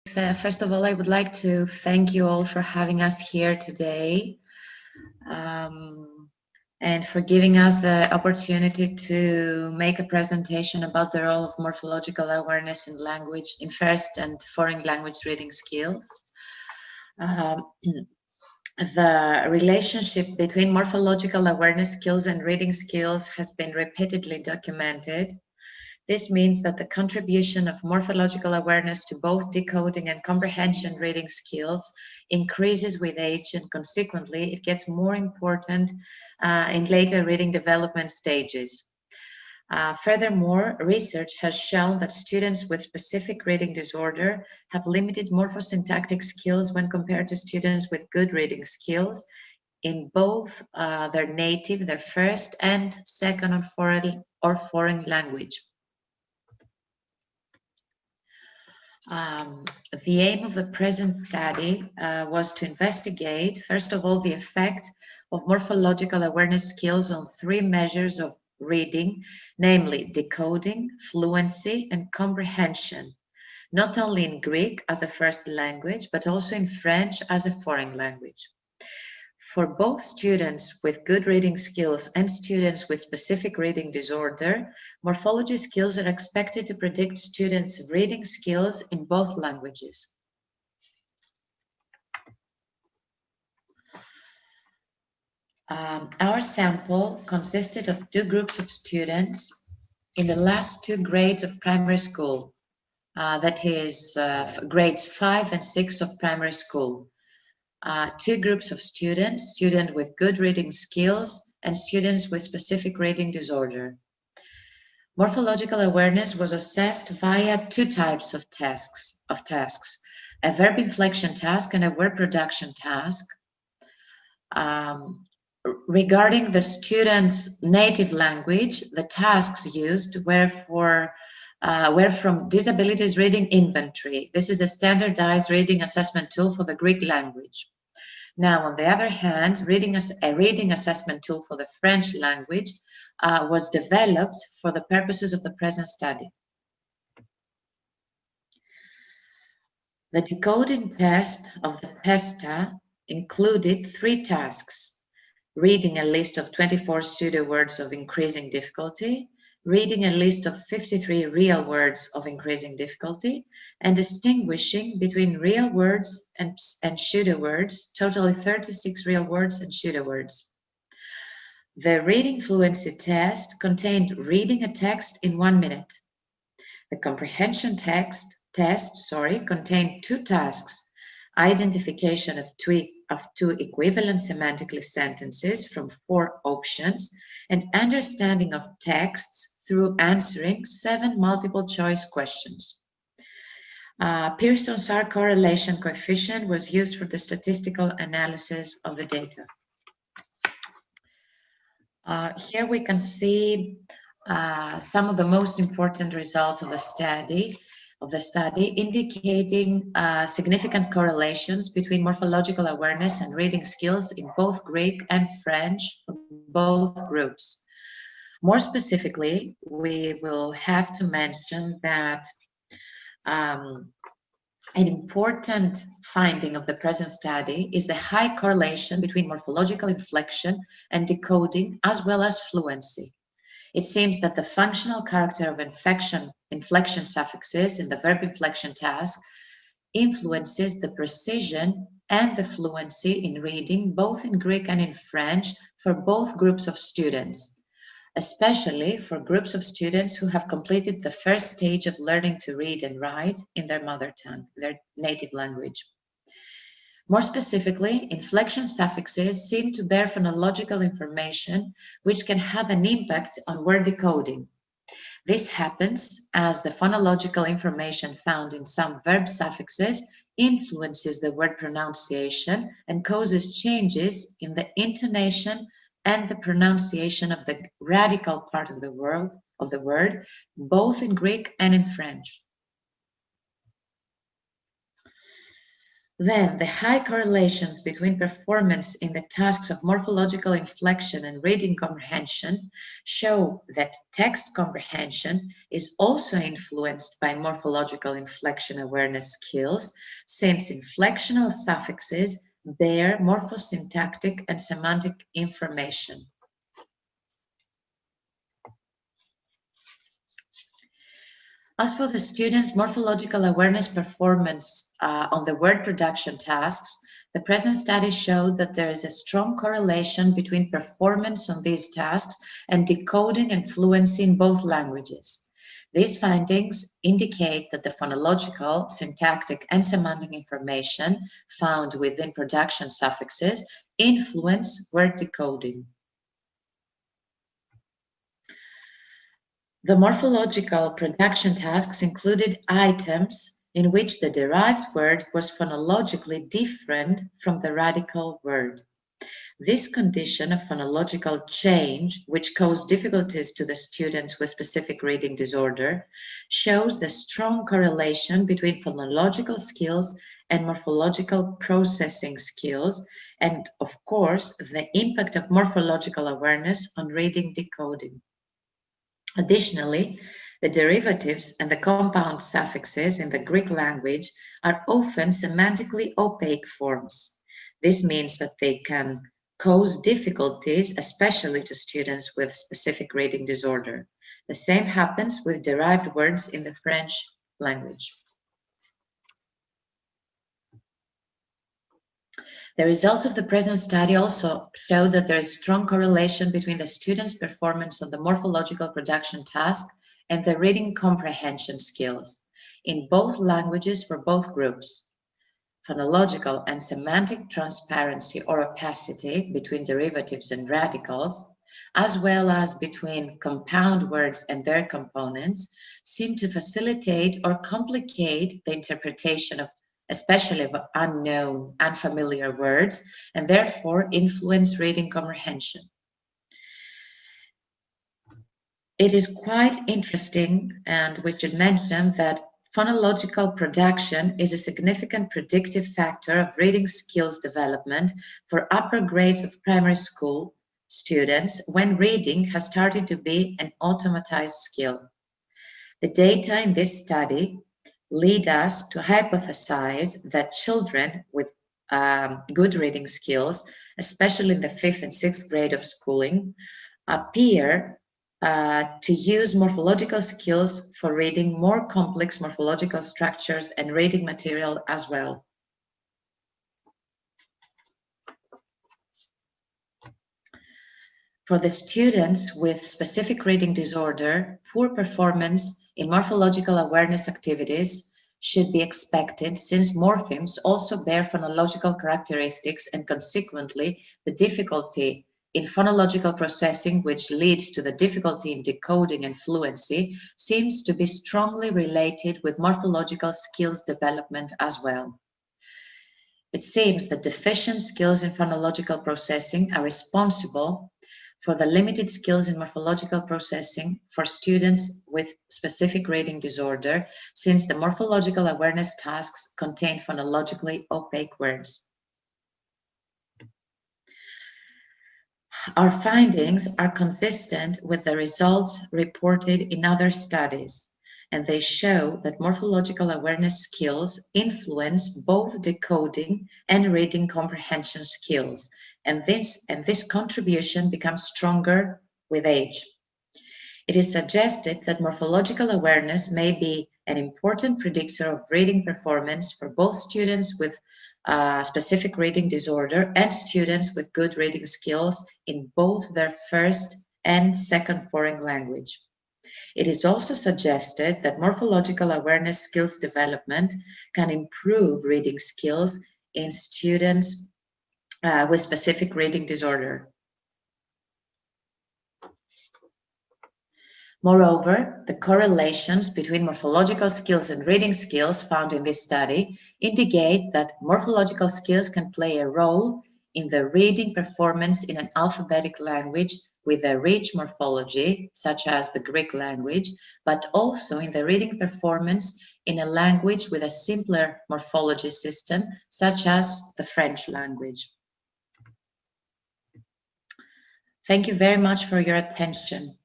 First of all, I would like to thank you all for having us here today and for giving us the opportunity to make a presentation about the role of morphological awareness in language, in first and foreign language reading skills. The relationship between morphological awareness skills and reading skills has been repeatedly documented. This means that the contribution of morphological awareness to both decoding and comprehension reading skills increases with age, and consequently it gets more important in later reading development stages. Furthermore, research has shown that students with specific reading disorder have limited morphosyntactic skills when compared to students with good reading skills in both their first and second or foreign language. The aim of the present study was to investigate, first of all, the effect of morphological awareness skills on three measures of reading, namely decoding, fluency, and comprehension, not only in Greek as a first language, but also in French as a foreign language. For both students with good reading skills and students with specific reading disorder, morphology skills are expected to predict students' reading skills in both languages. Our sample consisted of two groups of students in the last two grades of primary school, that is grades 5 and 6 of primary school. Two groups of students, students with good reading skills and students with specific reading disorder. Morphological awareness was assessed via two types of tasks, a verb inflection task and a word production task. Regarding the student's native language, the tasks used were from Disabilities Reading Inventory. This is a standardized reading assessment tool for the Greek language. Now, on the other hand, a reading assessment tool for the French language was developed for the purposes of the present study. The decoding test of the PESTA included three tasks: reading a list of 24 pseudo-words of increasing difficulty, reading a list of 53 real words of increasing difficulty, and distinguishing between real words and pseudo-words, totally 36 real words and pseudo-words. The reading fluency test contained reading a text in 1 minute. The comprehension test contained two tasks: identification of two equivalent semantically sentences from 4 options, and understanding of texts through answering 7 multiple choice questions. Pearson's R correlation coefficient was used for the statistical analysis of the data. Here we can see some of the most important results of the study, indicating significant correlations between morphological awareness and reading skills in both Greek and French for both groups. More specifically, we will have to mention that an important finding of the present study is the high correlation between morphological inflection and decoding, as well as fluency. It seems that the functional character of inflection suffixes in the verb inflection task influences the precision and the fluency in reading, both in Greek and in French, for both groups of students, especially for groups of students who have completed the first stage of learning to read and write in their mother tongue, their native language. More specifically, inflection suffixes seem to bear phonological information which can have an impact on word decoding. This happens as the phonological information found in some verb suffixes influences the word pronunciation and causes changes in the intonation and the pronunciation of the radical part of the word, both in Greek and in French. Then, the high correlations between performance in the tasks of morphological inflection and reading comprehension show that text comprehension is also influenced by morphological inflection awareness skills, since inflectional suffixes bear morphosyntactic and semantic information. As for the students' morphological awareness performance on the word production tasks, the present study showed that there is a strong correlation between performance on these tasks and decoding and fluency in both languages. These findings indicate that the phonological, syntactic, and semantic information found within production suffixes influence word decoding. The morphological production tasks included items in which the derived word was phonologically different from the radical word. This condition of phonological change, which caused difficulties to the students with specific reading disorder, shows the strong correlation between phonological skills and morphological processing skills, and of course, the impact of morphological awareness on reading decoding. Additionally, the derivatives and the compound suffixes in the Greek language are often semantically opaque forms. This means that they can cause difficulties, especially to students with specific reading disorder. The same happens with derived words in the French language. The results of the present study also show that there is strong correlation between the student's performance on the morphological production task and the reading comprehension skills in both languages for both groups. Phonological and semantic transparency or opacity between derivatives and radicals, as well as between compound words and their components, seem to facilitate or complicate the interpretation of especially of unknown, unfamiliar words, and therefore influence reading comprehension. It is quite interesting, and we should mention that phonological production is a significant predictive factor of reading skills development for upper grades of primary school students when reading has started to be an automatized skill. The data in this study lead us to hypothesize that children with good reading skills, especially in the 5th and 6th grade of schooling, appear to use morphological skills for reading more complex morphological structures and reading material as well. For the students with specific reading disorder, poor performance in morphological awareness activities should be expected since morphemes also bear phonological characteristics and consequently the difficulty in phonological processing, which leads to the difficulty in decoding and fluency, seems to be strongly related with morphological skills development as well. It seems that deficient skills in phonological processing are responsible for the limited skills in morphological processing for students with specific reading disorder, since the morphological awareness tasks contain phonologically opaque words. Our findings are consistent with the results reported in other studies, and they show that morphological awareness skills influence both decoding and reading comprehension skills, and this contribution becomes stronger with age. It is suggested that morphological awareness may be an important predictor of reading performance for both students with specific reading disorder and students with good reading skills in both their first and second foreign language. It is also suggested that morphological awareness skills development can improve reading skills in students with specific reading disorder. Moreover, the correlations between morphological skills and reading skills found in this study indicate that morphological skills can play a role in the reading performance in an alphabetic language with a rich morphology, such as the Greek language, but also in the reading performance in a language with a simpler morphology system, such as the French language. Thank you very much for your attention.